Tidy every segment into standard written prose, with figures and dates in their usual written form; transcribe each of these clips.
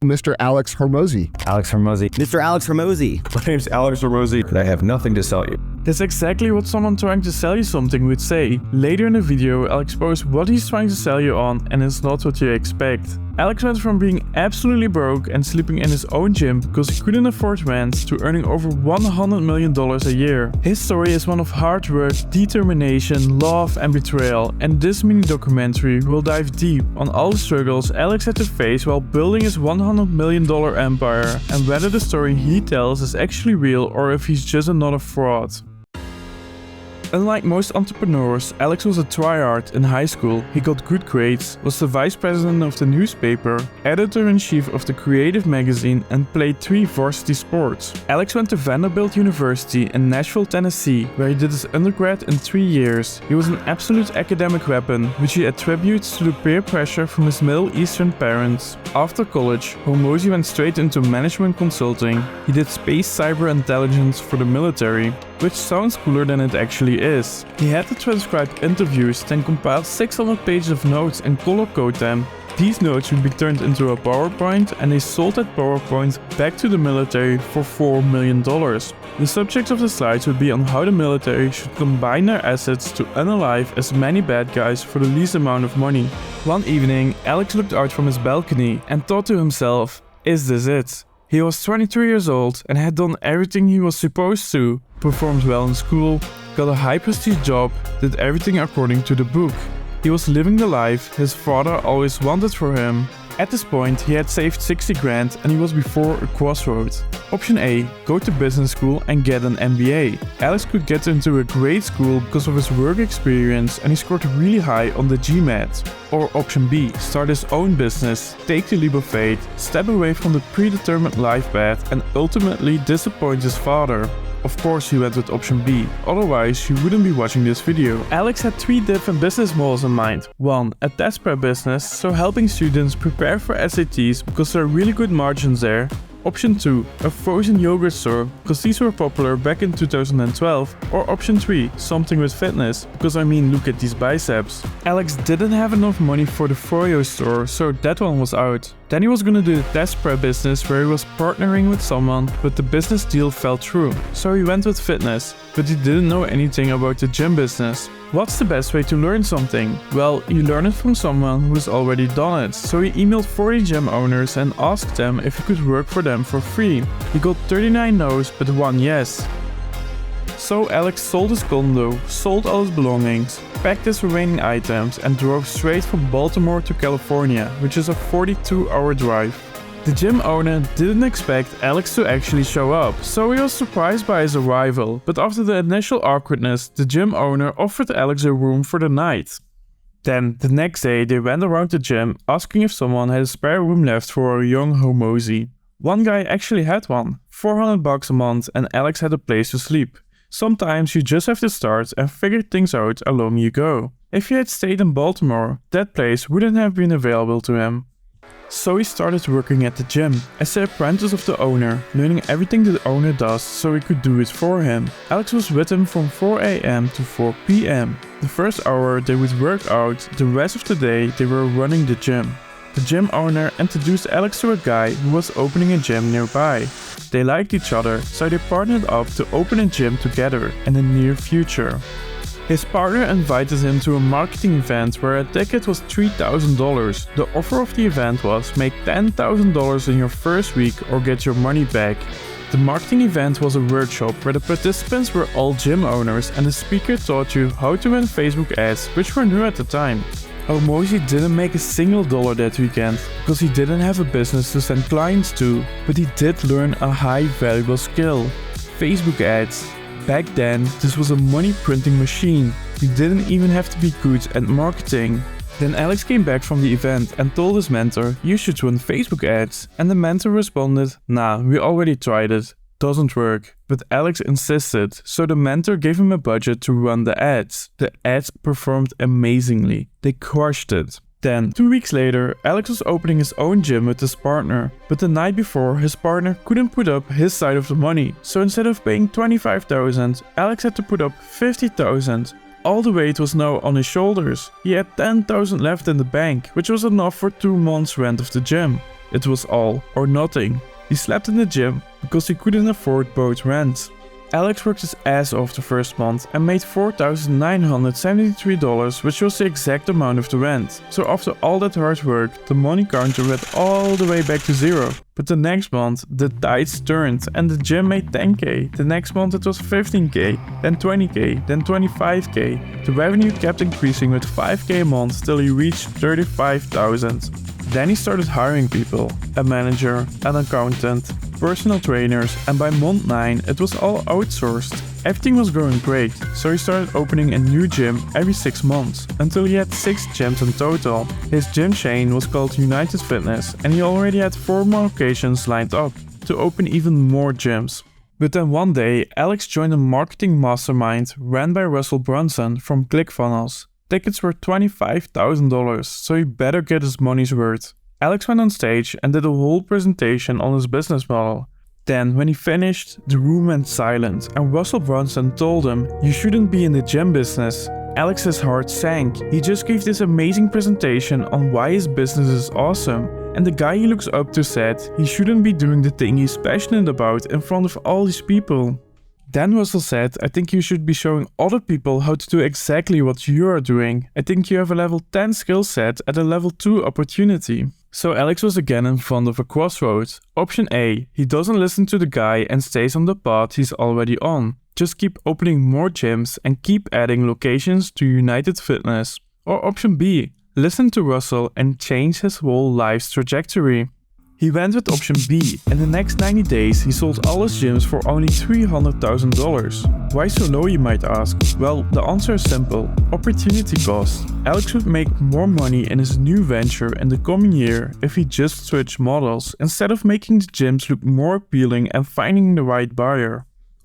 Mr. Alex Hormozi. Alex Hormozi. Mr. Alex Hormozi. My name's Alex Hormozi, but I have nothing to sell you. That's exactly what someone trying to sell you something would say. Later in the video, I'll expose what he's trying to sell you on, and it's not what you expect. Alex went from being absolutely broke and sleeping in his own gym because he couldn't afford rent to earning over $100 million a year. His story is one of hard work, determination, love and betrayal, and this mini documentary will dive deep on all the struggles Alex had to face while building his $100 million empire and whether the story he tells is actually real or if he's just another fraud. Unlike most entrepreneurs, Alex was a tryhard in high school. He got good grades, was the vice president of the newspaper, editor-in-chief of the creative magazine, and played 3 varsity sports. Alex went to Vanderbilt University in Nashville, Tennessee, where he did his undergrad in 3 years. He was an absolute academic weapon, which he attributes to the peer pressure from his Middle Eastern parents. After college, Hormozi went straight into management consulting. He did space cyber intelligence for the military, which sounds cooler than it actually is. He had to transcribe interviews, then compile 600 pages of notes and color code them. These notes would be turned into a PowerPoint, and they sold that PowerPoint back to the military for $4 million. The subject of the slides would be on how the military should combine their assets to unalive as many bad guys for the least amount of money. One evening, Alex looked out from his balcony and thought to himself, is this it? He was 23 years old and had done everything he was supposed to, performed well in school, got a high prestige job, did everything according to the book. He was living the life his father always wanted for him. At this point, he had saved 60 grand and he was before a crossroad. Option A, go to business school and get an MBA. Alex could get into a great school because of his work experience and he scored really high on the GMAT. Or option B, start his own business, take the leap of faith, step away from the predetermined life path and ultimately disappoint his father. Of course he went with option B, otherwise you wouldn't be watching this video. Alex had 3 different business models in mind. 1. A test prep business, so helping students prepare for SATs because there are really good margins there. Option 2, a frozen yogurt store, because these were popular back in 2012. Or option 3, something with fitness, because I mean look at these biceps. Alex didn't have enough money for the froyo store, so that one was out. Then he was gonna do the test prep business where he was partnering with someone, but the business deal fell through. So he went with fitness, but he didn't know anything about the gym business. What's the best way to learn something? Well, you learn it from someone who's already done it. So he emailed 40 gym owners and asked them if he could work for them for free. He got 39 no's, but 1 yes. So Alex sold his condo, sold all his belongings, packed his remaining items and drove straight from Baltimore to California, which is a 42-hour drive. The gym owner didn't expect Alex to actually show up, so he was surprised by his arrival, but after the initial awkwardness, the gym owner offered Alex a room for the night. Then, the next day, they went around the gym asking if someone had a spare room left for a young Hormozi. One guy actually had one, $400 a month, and Alex had a place to sleep. Sometimes you just have to start and figure things out along you go. If he had stayed in Baltimore, that place wouldn't have been available to him. So he started working at the gym, as the apprentice of the owner, learning everything the owner does so he could do it for him. Alex was with him from 4 a.m. to 4 p.m. The first hour they would work out, the rest of the day they were running the gym. The gym owner introduced Alex to a guy who was opening a gym nearby. They liked each other, so they partnered up to open a gym together in the near future. His partner invited him to a marketing event where a ticket was $3,000. The offer of the event was make $10,000 in your first week or get your money back. The marketing event was a workshop where the participants were all gym owners and the speaker taught you how to run Facebook ads, which were new at the time. Hormozi didn't make a single dollar that weekend because he didn't have a business to send clients to, but he did learn a high valuable skill: Facebook ads. Back then, this was a money printing machine. You didn't even have to be good at marketing. Then Alex came back from the event and told his mentor, you should run Facebook ads. And the mentor responded, nah, we already tried it. Doesn't work. But Alex insisted, so the mentor gave him a budget to run the ads. The ads performed amazingly. They crushed it. Then, 2 weeks later, Alex was opening his own gym with his partner, but the night before his partner couldn't put up his side of the money, so instead of paying $25,000, Alex had to put up $50,000. All the weight was now on his shoulders. He had $10,000 left in the bank, which was enough for 2 months' rent of the gym. It was all or nothing. He slept in the gym because he couldn't afford both rent. Alex worked his ass off the first month and made $4,973, which was the exact amount of the rent. So after all that hard work, the money counter went all the way back to zero. But the next month, the tides turned and the gym made 10k. The next month it was 15k, then 20k, then 25k. The revenue kept increasing with 5k a month till he reached 35,000. Then he started hiring people, a manager, an accountant, personal trainers, and by month 9 it was all outsourced. Everything was going great, so he started opening a new gym every 6 months, until he had 6 gyms in total. His gym chain was called United Fitness, and he already had 4 more locations lined up to open even more gyms. But then one day, Alex joined a marketing mastermind ran by Russell Brunson from ClickFunnels. Tickets were $25,000, so he better get his money's worth. Alex went on stage and did a whole presentation on his business model. Then, when he finished, the room went silent and Russell Brunson told him, "You shouldn't be in the gym business." Alex's heart sank. He just gave this amazing presentation on why his business is awesome. And the guy he looks up to said he shouldn't be doing the thing he's passionate about in front of all these people. Then Russell said, "I think you should be showing other people how to do exactly what you are doing. I think you have a level 10 skill set at a level 2 opportunity." So Alex was again in front of a crossroads. Option A, he doesn't listen to the guy and stays on the path he's already on. Just keep opening more gyms and keep adding locations to United Fitness. Or option B, listen to Russell and change his whole life's trajectory. He went with option B, and the next 90 days he sold all his gyms for only $300,000. Why so low, you might ask? Well, the answer is simple: opportunity cost. Alex would make more money in his new venture in the coming year if he just switched models, instead of making the gyms look more appealing and finding the right buyer.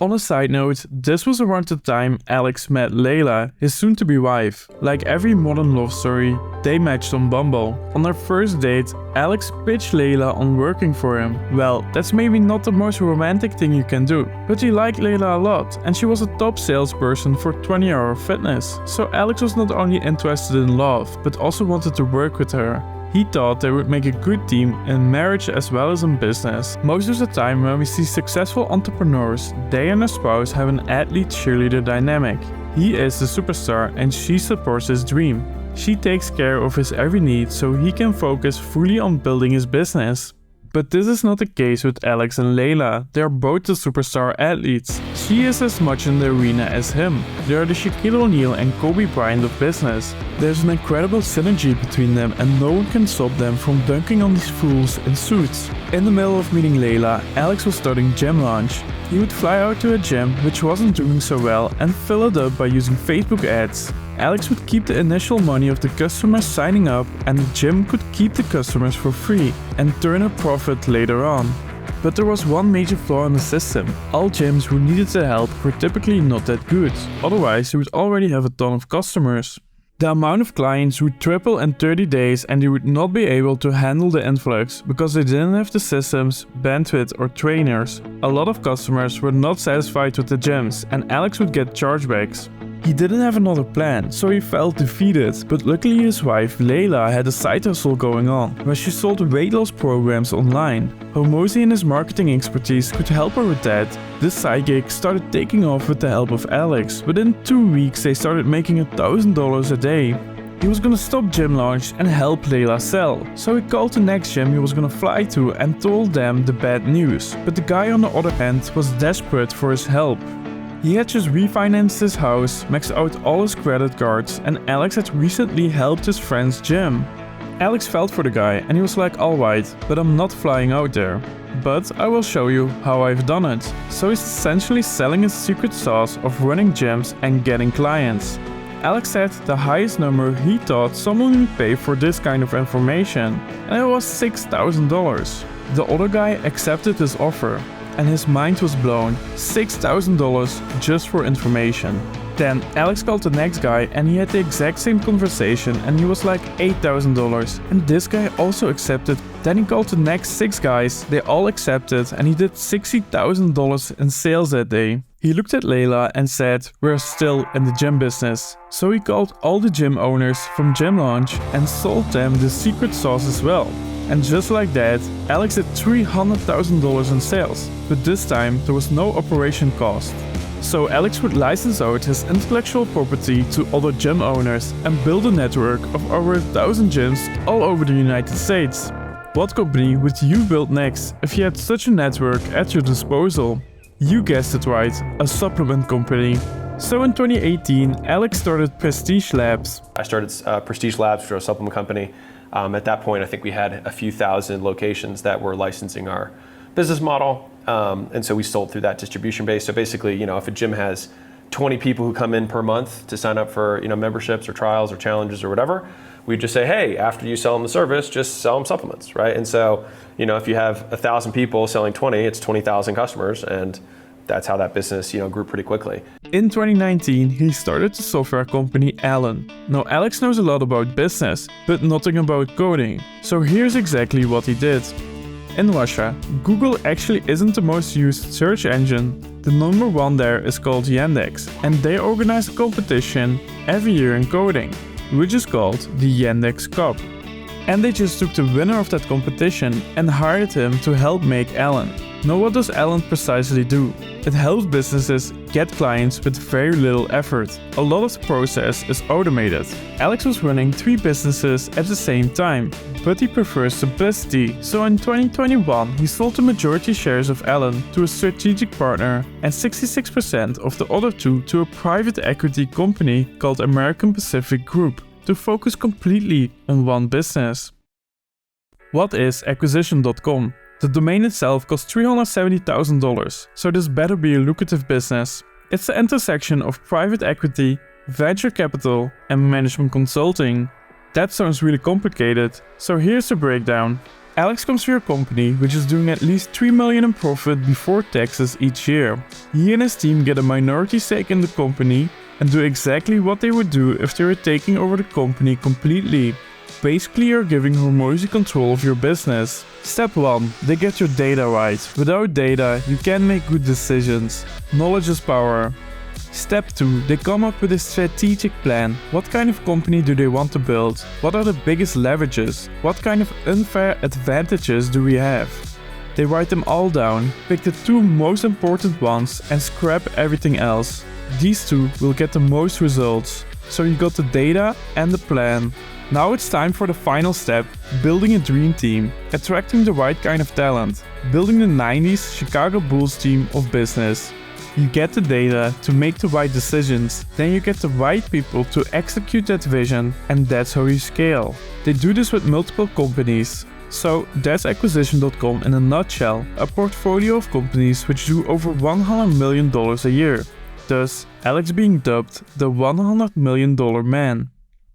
On a side note, this was around the time Alex met Leila, his soon-to-be wife. Like every modern love story, they matched on Bumble. On their first date, Alex pitched Leila on working for him. Well, that's maybe not the most romantic thing you can do, but he liked Leila a lot and she was a top salesperson for 20 Hour Fitness. So Alex was not only interested in love, but also wanted to work with her. He thought they would make a good team in marriage as well as in business. Most of the time when we see successful entrepreneurs, they and their spouse have an athlete-cheerleader dynamic. He is the superstar and she supports his dream. She takes care of his every need so he can focus fully on building his business. But this is not the case with Alex and Leila. They are both the superstar athletes. She is as much in the arena as him. They are the Shaquille O'Neal and Kobe Bryant of business. There's an incredible synergy between them and no one can stop them from dunking on these fools in suits. In the middle of meeting Leila, Alex was starting Gym Launch. He would fly out to a gym which wasn't doing so well and fill it up by using Facebook ads. Alex would keep the initial money of the customers signing up and the gym could keep the customers for free and turn a profit later on. But there was one major flaw in the system. All gyms who needed the help were typically not that good, otherwise they would already have a ton of customers. The amount of clients would triple in 30 days and they would not be able to handle the influx because they didn't have the systems, bandwidth or trainers. A lot of customers were not satisfied with the gyms and Alex would get chargebacks. He didn't have another plan, so he felt defeated, but luckily his wife Leila had a side hustle going on, where she sold weight loss programs online. Hormozi and his marketing expertise could help her with that. This side gig started taking off with the help of Alex. Within 2 weeks they started making $1,000 a day. He was gonna stop Gym Launch and help Leila sell, so he called the next gym he was gonna fly to and told them the bad news. But the guy on the other hand was desperate for his help. He had just refinanced his house, maxed out all his credit cards, and Alex had recently helped his friend's gym. Alex felt for the guy and he was like, "Alright, but I'm not flying out there. But I will show you how I've done it." So he's essentially selling his secret sauce of running gyms and getting clients. Alex said the highest number he thought someone would pay for this kind of information, and it was $6,000. The other guy accepted his offer. And his mind was blown. $6,000 just for information. Then Alex called the next guy and he had the exact same conversation and he was like $8,000 and this guy also accepted. Then he called the next 6 guys, they all accepted and he did $60,000 in sales that day. He looked at Leila and said, "We're still in the gym business." So he called all the gym owners from Gym Launch and sold them the secret sauce as well. And just like that, Alex did $300,000 in sales, but this time there was no operation cost. So Alex would license out his intellectual property to other gym owners and build a network of over 1,000 gyms all over the United States. What company would you build next if you had such a network at your disposal? You guessed it right, a supplement company. So in 2018, Alex started Prestige Labs. I started Prestige Labs, which was a supplement company. At that point, I think we had a few thousand locations that were licensing our business model. And so we sold through that distribution base. So basically, if a gym has 20 people who come in per month to sign up for memberships or trials or challenges or whatever, we'd just say, hey, after you sell them the service, just sell them supplements, right? And so, if you have 1,000 people selling 20, it's 20,000 customers, and that's how that business, grew pretty quickly. In 2019, he started the software company a.l.a.n. Now, Alex knows a lot about business, but nothing about coding. So here's exactly what he did. In Russia, Google actually isn't the most used search engine. The number one there is called Yandex, and they organize a competition every year in coding, which is called the Yandex Cup. And they just took the winner of that competition and hired him to help make a.l.a.n. Now, what does a.l.a.n. precisely do? It helps businesses get clients with very little effort. A lot of the process is automated. Alex was running 3 businesses at the same time, but he prefers simplicity. So in 2021, he sold the majority shares of a.l.a.n. to a strategic partner and 66% of the other 2 to a private equity company called American Pacific Group to focus completely on one business. What is acquisition.com? The domain itself costs $370,000, so this better be a lucrative business. It's the intersection of private equity, venture capital, and management consulting. That sounds really complicated, so here's the breakdown. Alex comes from a company which is doing at least $3 million in profit before taxes each year. He and his team get a minority stake in the company and do exactly what they would do if they were taking over the company completely. Basically, you're giving Hormozi control of your business. Step 1. They get your data right. Without data, you can't make good decisions. Knowledge is power. Step 2. They come up with a strategic plan. What kind of company do they want to build? What are the biggest leverages? What kind of unfair advantages do we have? They write them all down, pick the 2 most important ones and scrap everything else. These 2 will get the most results. So you got the data and the plan. Now it's time for the final step, building a dream team, attracting the right kind of talent, building the 90s Chicago Bulls team of business. You get the data to make the right decisions, then you get the right people to execute that vision, and that's how you scale. They do this with multiple companies. So that's acquisition.com in a nutshell, a portfolio of companies which do over $100 million a year. Thus, Alex being dubbed the $100 million man.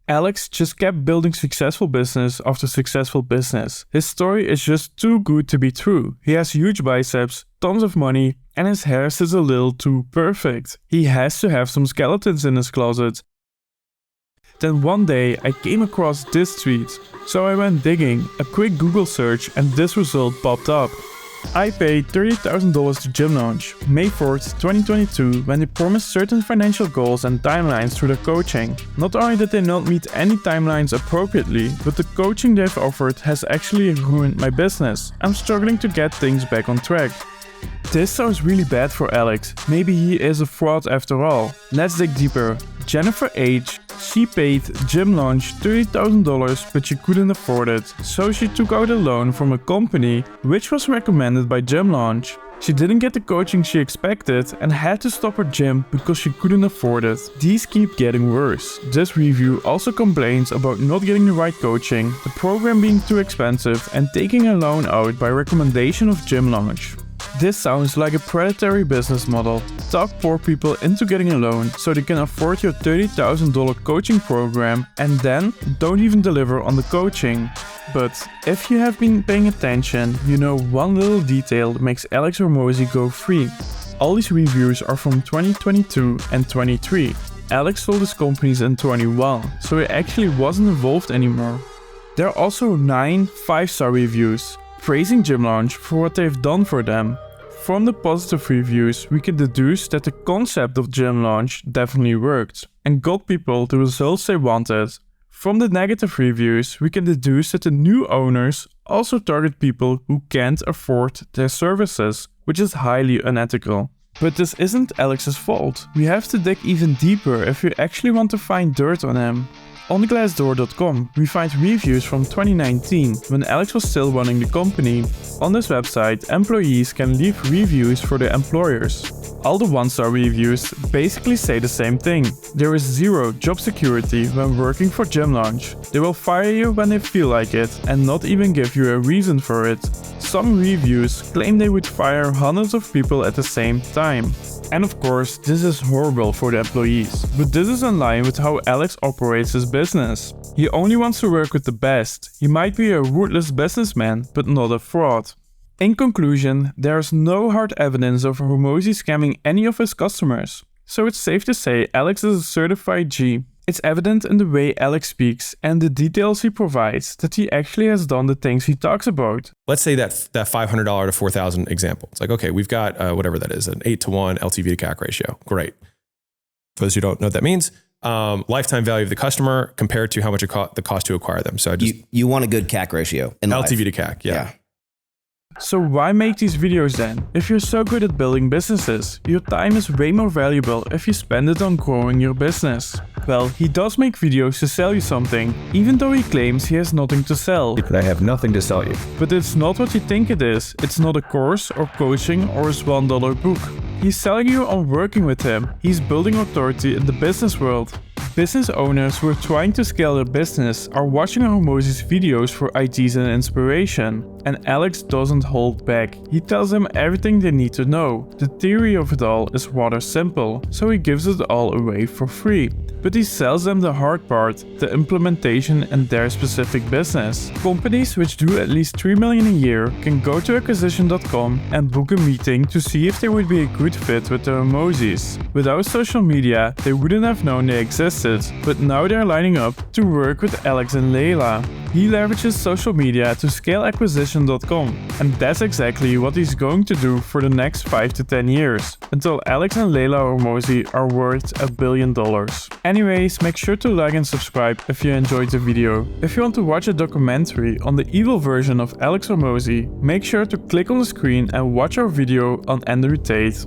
Alex just kept building successful business after successful business. His story is just too good to be true. He has huge biceps, tons of money, and his hair sits a little too perfect. He has to have some skeletons in his closet. Then one day I came across this tweet, so I went digging, a quick Google search, and this result popped up. I paid $30,000 to Gym Launch, May 4th, 2022, when they promised certain financial goals and timelines through their coaching. Not only did they not meet any timelines appropriately, but the coaching they've offered has actually ruined my business. I'm struggling to get things back on track. This sounds really bad for Alex. Maybe he is a fraud after all. Let's dig deeper. Jennifer H. She paid Gym Launch $30,000, but she couldn't afford it, so she took out a loan from a company which was recommended by Gym Launch. She didn't get the coaching she expected and had to stop her gym because she couldn't afford it. These keep getting worse. This review also complains about not getting the right coaching, the program being too expensive, and taking a loan out by recommendation of Gym Launch. This sounds like a predatory business model. Talk poor people into getting a loan so they can afford your $30,000 coaching program and then don't even deliver on the coaching. But if you have been paying attention, you know one little detail that makes Alex Hormozi go free. All these reviews are from 2022 and 23. Alex sold his companies in 21, so he actually wasn't involved anymore. There are also 9 5-star reviews, praising Gym Launch for what they've done for them. From the positive reviews, we can deduce that the concept of Gym Launch definitely worked and got people the results they wanted. From the negative reviews, we can deduce that the new owners also target people who can't afford their services, which is highly unethical. But this isn't Alex's fault. We have to dig even deeper if you actually want to find dirt on him. On Glassdoor.com, we find reviews from 2019, when Alex was still running the company. On this website, employees can leave reviews for their employers. All the one-star reviews basically say the same thing. There is zero job security when working for Gym Lounge. They will fire you when they feel like it and not even give you a reason for it. Some reviews claim they would fire hundreds of people at the same time. And of course, this is horrible for the employees, but this is in line with how Alex operates his business. He only wants to work with the best. He might be a ruthless businessman, but not a fraud. In conclusion, there is no hard evidence of Hormozi scamming any of his customers. So it's safe to say Alex is a certified G. It's evident in the way Alex speaks and the details he provides that he actually has done the things he talks about. Let's say that $500 to $4,000 example. It's like, okay, we've got whatever that is, an 8-to-1 LTV to CAC ratio. Great. For those who don't know what that means, lifetime value of the customer compared to how much the cost to acquire them. So you want a good CAC ratio in life. LTV to CAC, yeah. So why make these videos then? If you're so good at building businesses, your time is way more valuable if you spend it on growing your business. Well, he does make videos to sell you something, even though he claims he has nothing to sell. But I have nothing to sell you. But it's not what you think it is. It's not a course or coaching or his $1 book. He's selling you on working with him. He's building authority in the business world. Business owners who are trying to scale their business are watching Hormozi's videos for ideas and inspiration. And Alex doesn't hold back. He tells them everything they need to know. The theory of it all is rather simple, so he gives it all away for free. But he sells them the hard part, the implementation in their specific business. Companies which do at least $3 million a year can go to acquisition.com and book a meeting to see if they would be a good fit with the Hormozis. Without social media, they wouldn't have known they existed, but now they're lining up to work with Alex and Leila. He leverages social media to scale acquisition.com, and that's exactly what he's going to do for the next 5 to 10 years, until Alex and Leila Hormozi are worth $1 billion. Anyways, make sure to like and subscribe if you enjoyed the video. If you want to watch a documentary on the evil version of Alex Hormozi, make sure to click on the screen and watch our video on Andrew Tate.